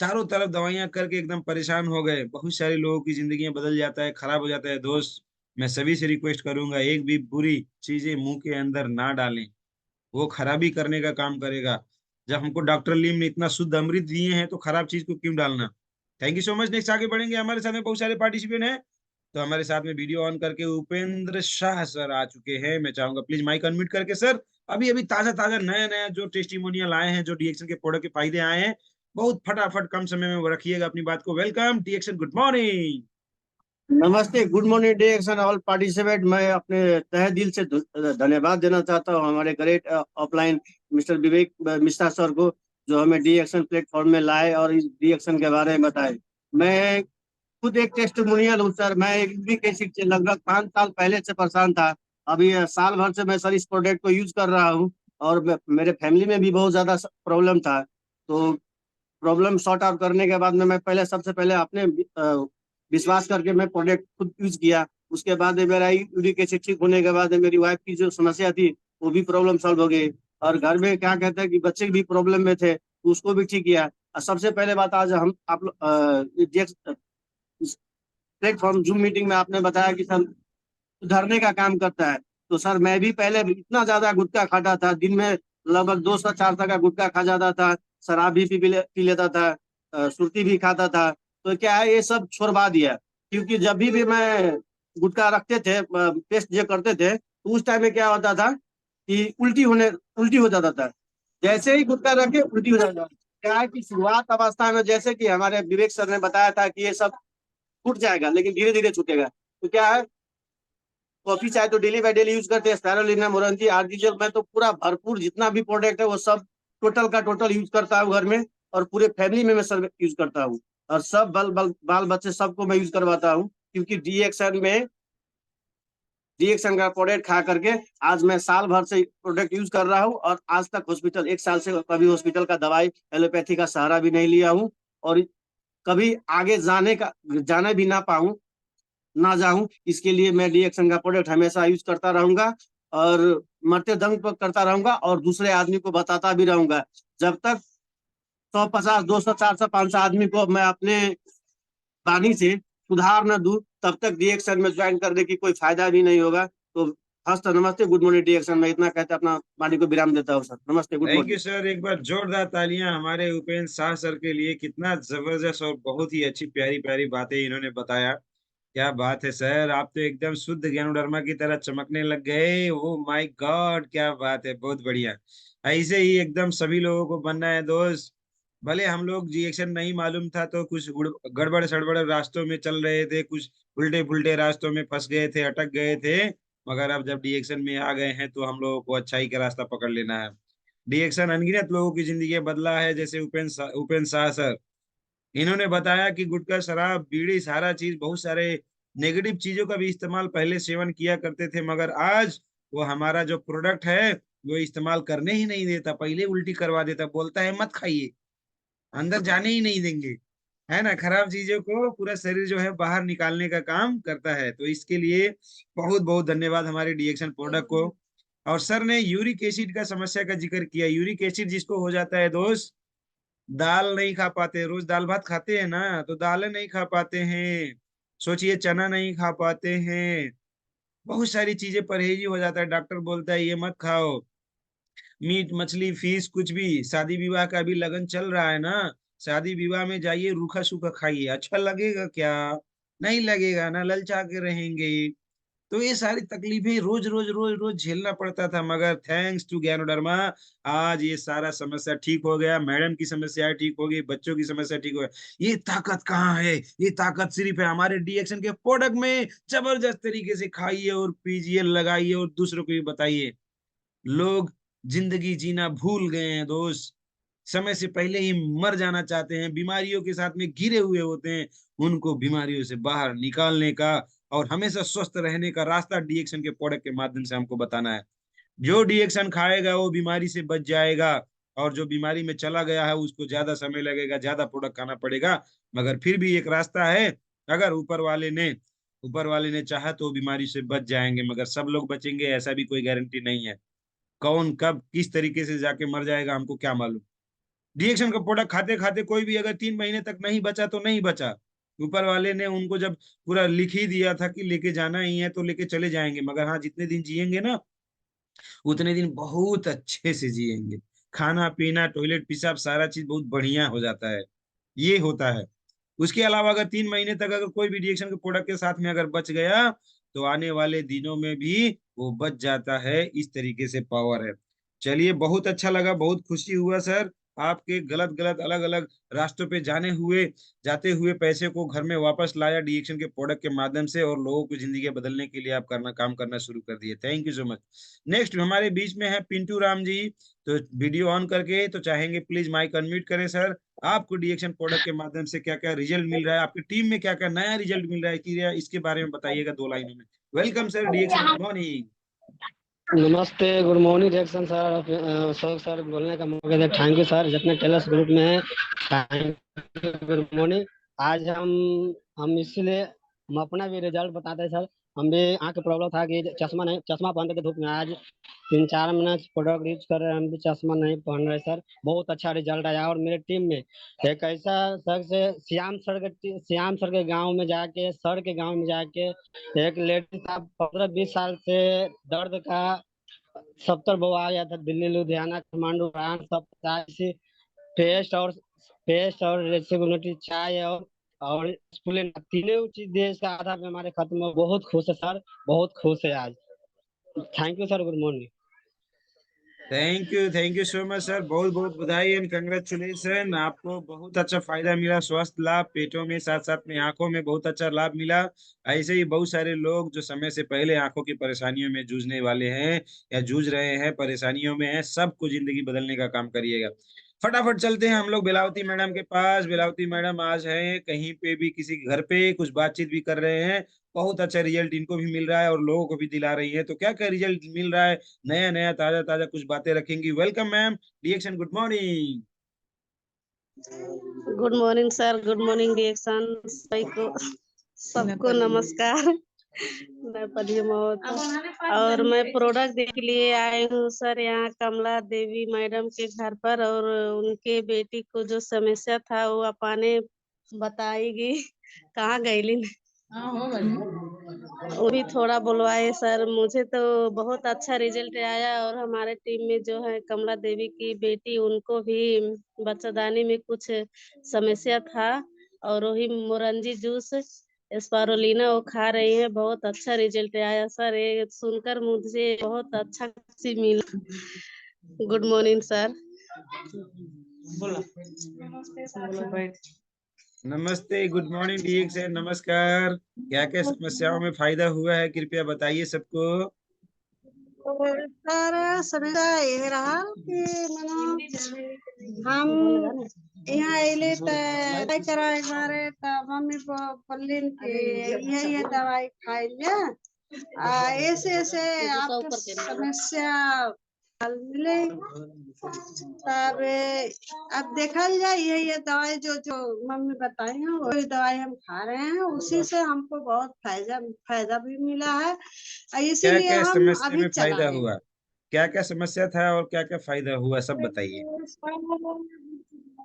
चारों तरफ दवाइयां करके एकदम परेशान हो गए। बहुत सारे लोगों की जिंदगियां बदल जाता है, खराब हो जाता है। दोस्त, मैं सभी से रिक्वेस्ट करूंगा, एक भी बुरी चीजें मुंह के अंदर ना डालें, वो खराबी करने का काम करेगा। जब हमको डॉक्टर लीम ने इतना शुद्ध अमृत दिए हैं, तो खराब चीज को क्यों डालना। Thank you so much. Next आगे बढ़ेंगे, हमारे साथ में बहुत सारे पार्टिसिपेंट हैं। तो हमारे साथ में वीडियो ऑन करके उपेंद्र शाह सर आ चुके हैं। मैं चाहूंगा प्लीज माइक अनम्यूट करके सर, अभी अभी ताजा ताजा नया नया जो टेस्टिमोनियल आए हैं, जो डीएक्शन के प्रोडक्ट के फायदे आए हैं, बहुत फटाफट कम समय में वो रखिएगा अपनी बात को। वेलकम डीएक्शन, गुड मॉर्निंग। नमस्ते, गुड मॉर्निंग डे एक्शन ऑल पार्टिसिपेट। मैं अपने तहे दिल से धन्यवाद देना चाहता हूं हमारे ग्रेट ऑफलाइन मिस्टर विवेक मिश्रा सर को, जो हमें डी एक्शन प्लेटफॉर्म में लाए और इस डी एक्शन के बारे में बताए। मैं खुद एक टेस्टिमोनियल हूँ सर। मैं एक यूरिक एसिड से लगभग 5 साल पहले से परेशान था। अभी साल भर से मैं सर इस प्रोडक्ट को यूज कर रहा हूँ, और मेरे फैमिली में भी बहुत ज्यादा प्रॉब्लम था। तो प्रॉब्लम सॉर्ट आउट करने के बाद में मैं पहले सबसे पहले अपने विश्वास करके मैं प्रोडक्ट खुद यूज किया। उसके बाद मेरा यूरिक एसिड ठीक होने के बाद मेरी वाइफ की जो समस्या थी, वो भी प्रॉब्लम सॉल्व हो गई। और घर में क्या कहते हैं कि बच्चे भी प्रॉब्लम में थे, तो उसको भी ठीक किया। और सबसे पहले बात, आज हम आप प्लेटफॉर्म जूम मीटिंग में आपने बताया कि सर सुधारने का काम करता है। तो सर मैं भी पहले इतना ज्यादा गुटखा खाता था, दिन में लगभग 200-400 का गुटखा खा जाता था, शराब भी पी लेता था, सुर्ती भी खाता था। तो क्या है, ये सब छोड़वा दिया। क्योंकि जब भी मैं गुटखा रखते थे, टेस्ट जो करते थे, तो उस टाइम में क्या होता था कि उल्टी हो जाता था। जैसे ही गुटखा रखे उल्टी हो जाता था। क्या है कि शुरुआत अवस्था में, जैसे कि हमारे विवेक सर ने बताया था कि ये सब छूट जाएगा, लेकिन धीरे धीरे छूटेगा। तो क्या है, कॉफी चाय तो डेली बाय डेली यूज करते हैं, स्पाइरुलिना, मोरंती, आर्टिजोल। मैं तो पूरा भरपूर जितना भी प्रोडक्ट है वो सब टोटल का टोटल यूज करता हूँ घर में, और पूरे फैमिली में मैं सब यूज करता हूँ। और सब बाल बच्चे सबको मैं यूज करवाता हूँ। क्योंकि डीएक्शन का प्रोडक्ट खा करके आज मैं साल भर से प्रोडक्ट यूज कर रहा हूँ, और आज तक हॉस्पिटल, 1 साल से कभी हॉस्पिटल का दवाई एलोपैथी का सहारा भी नहीं लिया हूँ। और कभी आगे जाने भी ना जाऊं, इसके लिए मैं डीएक्शन का प्रोडक्ट हमेशा यूज करता रहूंगा, और मरते दम पर करता रहूंगा, और दूसरे आदमी को बताता भी रहूंगा। जब तक 150, 200, 400, 500 आदमी को मैं अपने वाणी से सुधार न दूं, तब तक डीएक्शन में ज्वाइन करने की कोई फायदा भी नहीं होगा। तो हस्त नमस्ते, गुड मॉर्निंग डीएक्शन। मैं इतना कहते अपना वाणी को विराम देता हूँ सर। नमस्ते, good thank you morning. Sir, एक बार जोरदार तालियां हमारे उपेंद्र शाह सर के लिए। कितना जबरदस्त और बहुत ही अच्छी प्यारी प्यारी बातें इन्होंने बताया। क्या बात है सर, आप तो एकदम शुद्ध ज्ञानोडर्मा की तरह चमकने लग गए। ओ माय गॉड, क्या बात है, बहुत बढ़िया। ऐसे ही एकदम सभी लोगों को बनना है दोस्त। भले हम लोग रिएक्शन नहीं मालूम था, तो कुछ गड़बड़ सड़बड़ रास्तों में चल रहे थे, कुछ उल्टे पुल्टे रास्तों में फंस गए थे, अटक गए थे, मगर अब जब रिएक्शन में आ गए हैं, तो हम लोगों को अच्छाई का रास्ता पकड़ लेना है। रिएक्शन अनगिनत लोगों की जिंदगी बदला है, जैसे उपेंद्र शाह सर। इन्होंने बताया कि गुटखा, शराब, बीड़ी, सारा चीज, बहुत सारे नेगेटिव चीजों का भी इस्तेमाल पहले सेवन किया करते थे, मगर आज वो हमारा जो प्रोडक्ट है वो इस्तेमाल करने ही नहीं देता। पहले उल्टी करवा देता, बोलता है मत खाइए, अंदर जाने ही नहीं देंगे, है ना। खराब चीजों को पूरा शरीर जो है बाहर निकालने का काम करता है। तो इसके लिए बहुत बहुत धन्यवाद हमारे डीएक्शन प्रोडक्ट को। और सर ने यूरिक एसिड का समस्या का जिक्र किया। यूरिक एसिड जिसको हो जाता है दोस्त, दाल नहीं खा पाते, रोज दाल भात खाते हैं ना, तो दालें नहीं खा पाते हैं। सोचिए चना नहीं खा पाते हैं, बहुत सारी चीजें परहेजी हो जाता है, डॉक्टर बोलता है ये मत खाओ, मीट मछली फिश कुछ भी। शादी विवाह का अभी लगन चल रहा है ना, शादी विवाह में जाइए रूखा सूखा खाइए, अच्छा लगेगा क्या? नहीं लगेगा ना, ललचा के रहेंगे। तो ये सारी तकलीफें रोज रोज रोज रोज झेलना पड़ता था, मगर थैंक्स टू ज्ञानोडर्मा आज ये सारा समस्या ठीक हो गया, मैडम की समस्या ठीक हो गई, बच्चों की समस्या ठीक हो गई। ये ताकत कहाँ है? ये ताकत सिर्फ है हमारे डीएक्शन के प्रोडक्ट में। जबरदस्त तरीके से खाइए और पीजिए, लगाइए और दूसरों को भी बताइए। लोग जिंदगी जीना भूल गए हैं दोस्त, समय से पहले ही मर जाना चाहते हैं, बीमारियों के साथ में घिरे हुए होते हैं। उनको बीमारियों से बाहर निकालने का और हमेशा स्वस्थ रहने का रास्ता डीएक्शन के प्रोडक्ट के माध्यम से हमको बताना है। जो डीएक्शन खाएगा वो बीमारी से बच जाएगा, और जो बीमारी में चला गया है उसको ज्यादा समय लगेगा, ज्यादा प्रोडक्ट खाना पड़ेगा, मगर फिर भी एक रास्ता है। अगर ऊपर वाले ने चाहा तो बीमारी से बच जाएंगे, मगर सब लोग बचेंगे ऐसा भी कोई गारंटी नहीं है। कौन कब किस तरीके से जाके मर जाएगा हमको क्या मालूम। डीएक्शन का प्रोडक्ट खाते खाते कोई भी अगर 3 महीने तक नहीं बचा तो नहीं बचा, ऊपर वाले ने उनको जब पूरा लिख ही दिया था कि लेके जाना ही है तो लेके चले जाएंगे, मगर हाँ जितने दिन जिएंगे ना उतने दिन बहुत अच्छे से जिएंगे। खाना पीना टॉयलेट पेशाब सारा चीज बहुत बढ़िया हो जाता है, ये होता है। उसके अलावा अगर 3 महीने तक अगर कोई भी रिएक्शन के प्रोडक्ट के साथ में अगर बच गया तो आने वाले दिनों में भी वो बच जाता है, इस तरीके से पावर है। चलिए बहुत अच्छा लगा, बहुत खुशी हुआ सर, आपके गलत गलत अलग अलग रास्तों पे जाते हुए पैसे को घर में वापस लाया डीएक्शन के प्रोडक्ट के माध्यम से, और लोगों की जिंदगी बदलने के लिए आप काम करना शुरू कर दिए। Thank you so much. Next हमारे बीच में है पिंटू राम जी, तो वीडियो ऑन करके तो चाहेंगे प्लीज माइक अनम्यूट करें सर। आपको डीएक्शन प्रोडक्ट के माध्यम से क्या क्या रिजल्ट मिल रहा है, आपकी टीम में क्या क्या नया रिजल्ट मिल रहा है कि इसके बारे में बताइएगा 2 लाइनों में। वेलकम सर डीएक्शन, गुड मॉर्निंग। नमस्ते, good morning Jackson sir. Ashok sir बोलने का मौका दिया, थैंक यू सर। जितने टेलर्स ग्रुप में है थैंक यू, गुड मॉर्निंग। आज हम इसीलिए हम अपना भी रिजल्ट बताते हैं सर। हम भी आँख की प्रॉब्लम था कि चश्मा पहनते थे धूप में, आज 3-4 महीने प्रोडक्ट यूज कर रहे हैं, हम भी चश्मा नहीं पहन रहे सर। बहुत अच्छा रिजल्ट आया। और मेरे टीम में एक ऐसा सर से श्याम सर के गाँव में जाके, सर के गाँव में जाके एक लेडी था 15-20 साल से दर्द का 70 वो आ गया था, दिल्ली लुधियाना काठमांडू फ्रांस सब इसी पेस्ट और रेसिबिलिटी चाय और स्पूलेन तीनों चीज देश का आधा बीमारी खत्म हो। बहुत खुश है सर, बहुत खुश है आज। Thank you sir, good morning. Thank you so much sir, बहुत बहुत बधाई एंड कंग्रेचुलेशन। आपको बहुत अच्छा फायदा मिला, स्वास्थ्य लाभ पेटों में, साथ साथ में आंखों में बहुत अच्छा लाभ मिला। ऐसे ही बहुत सारे लोग जो समय से पहले आंखों की परेशानियों में जूझने वाले हैं या जूझ रहे हैं, परेशानियों में हैं, सबको जिंदगी बदलने का काम करिएगा। फटाफट चलते हैं हम लोग बेलावती मैडम के पास। बेलावती मैडम आज है कहीं पे भी किसी के घर पे कुछ बातचीत भी कर रहे हैं, बहुत अच्छा रिजल्ट इनको भी मिल रहा है और लोगों को भी दिला रही है। तो क्या क्या रिजल्ट मिल रहा है, नया नया ताजा ताजा कुछ बातें रखेंगी। Welcome ma'am reaction, good morning. Good morning sir, good morning reaction सबको नमस्कार। मैं पदवी मोहता और मैं प्रोडक्ट के लिए आई हूँ सर यहाँ कमला देवी मैडम के घर पर, और उनके बेटी को जो समस्या था वो अपाने बताएगी। कहाँ गईली वो भी थोड़ा बुलवाए सर। मुझे तो बहुत अच्छा रिजल्ट आया, और हमारे टीम में जो है कमला देवी की बेटी, उनको भी बच्चादानी में कुछ समस्या था, और वही मोरंजी जूस स्पारुलिना वो खा रही है। बहुत अच्छा रिजल्ट आया सर, ये सुनकर मुझे बहुत अच्छा खुशी मिला। Good morning sir. नमस्ते, गुड मॉर्निंग रिएक्शन, नमस्कार। क्या क्या समस्याओं में फायदा हुआ है कृपया बताइए सबको। सर समस्या ये रहा कि हम यहाँ अले दवाई कराए बारे मम्मी बोलिन कि ये दवाई खाइले ऐसे ऐसे आपके समस्या हल मिले। तब अब देखा जाए ये दवाई जो जो मम्मी बताई है वही दवाई हम खा रहे हैं, उसी से हमको बहुत फायदा भी मिला है, क्या इसीलिए क्या हम समस्या अभी में चला फायदा रहे हैं। हुआ, क्या क्या समस्या था और क्या क्या फायदा हुआ सब बताइए।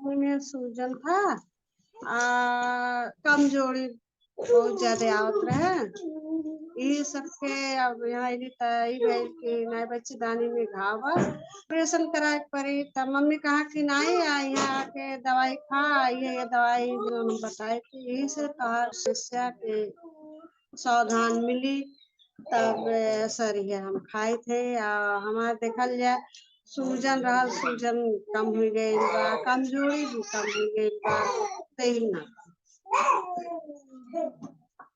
में सूजन था, कमजोरी बहुत ज्यादा आवत रहे। ये सबके अब यहाँ गई कि नाई बच्चेदानी में घाव बा, ऑपरेशन कराए के पड़ी। तब मम्मी कहा कि नहीं यहाँ आके दवाई खा, ये दवाई जिन्होंने बताई थी, यही से तहार शिष्या के सावधान मिली। तब सर ये हम खाए थे। हमारे देखल जाए सूजन रहल, सूजन कम हो गई बा, कमजोरी भी कम हो गई बा, तही ना।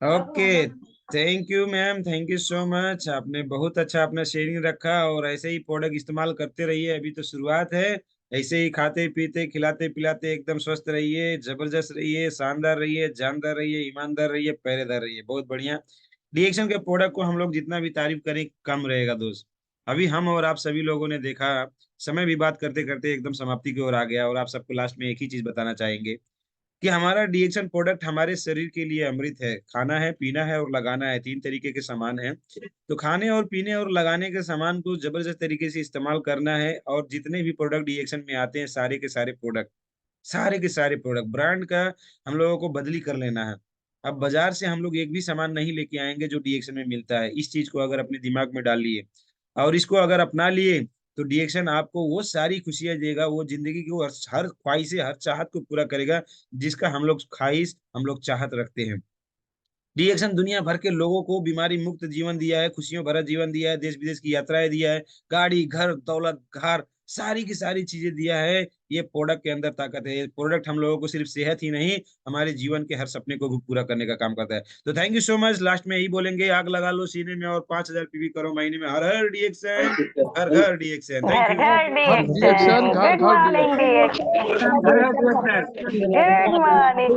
Okay, thank you ma'am, thank you so much. आपने बहुत अच्छा अपना शेयरिंग रखा और ऐसे ही प्रोडक्ट इस्तेमाल करते रहिए, अभी तो शुरुआत है। ऐसे ही खाते पीते खिलाते पिलाते एकदम स्वस्थ रहिए, जबरदस्त रहिए, शानदार रहिए, जानदार रहिए, ईमानदार रहिए, पहरेदार रहिए। बहुत बढ़िया। रिएक्शन के प्रोडक्ट को हम लोग जितना भी तारीफ करें कम रहेगा दोस्त। अभी हम और आप सभी लोगों ने देखा, समय भी बात करते करते एकदम समाप्ति की ओर आ गया और आप सबको लास्ट में एक ही चीज बताना चाहेंगे कि हमारा डीएक्शन प्रोडक्ट हमारे शरीर के लिए अमृत है। खाना है, पीना है और लगाना है, 3 तरीके के सामान हैं। तो खाने और पीने और लगाने के सामान को जबरदस्त तरीके से इस्तेमाल करना है। और जितने भी प्रोडक्ट डीएक्शन में आते हैं, सारे के सारे प्रोडक्ट ब्रांड का हम लोगों को बदली कर लेना है। अब बाजार से हम लोग एक भी सामान नहीं लेके आएंगे जो डीएक्शन में मिलता है। इस चीज को अगर अपने दिमाग में डाल लिए और इसको अगर अपना लिए तो डीएक्शन आपको वो सारी खुशियां देगा, वो जिंदगी की वो हर ख्वाहिश हर चाहत को पूरा करेगा जिसका हम लोग ख्वाहिश हम लोग चाहत रखते हैं। डीएक्शन दुनिया भर के लोगों को बीमारी मुक्त जीवन दिया है, खुशियों भरा जीवन दिया है, देश विदेश की यात्राएं दिया है, गाड़ी घर दौलत घर सारी की सारी चीजें दिया है। ये प्रोडक्ट के अंदर ताकत है। ये प्रोडक्ट हम लोगों को सिर्फ सेहत ही नहीं, हमारे जीवन के हर सपने को भी पूरा करने का काम करता है। तो thank you so much. Last में यही बोलेंगे, आग लगा लो सीने में और 5000 पीवी करो महीने में। हर हर डीएक्शन, घर घर डीएक्शन। Thank you. Good morning, घर घर डीएक्शन। Good morning.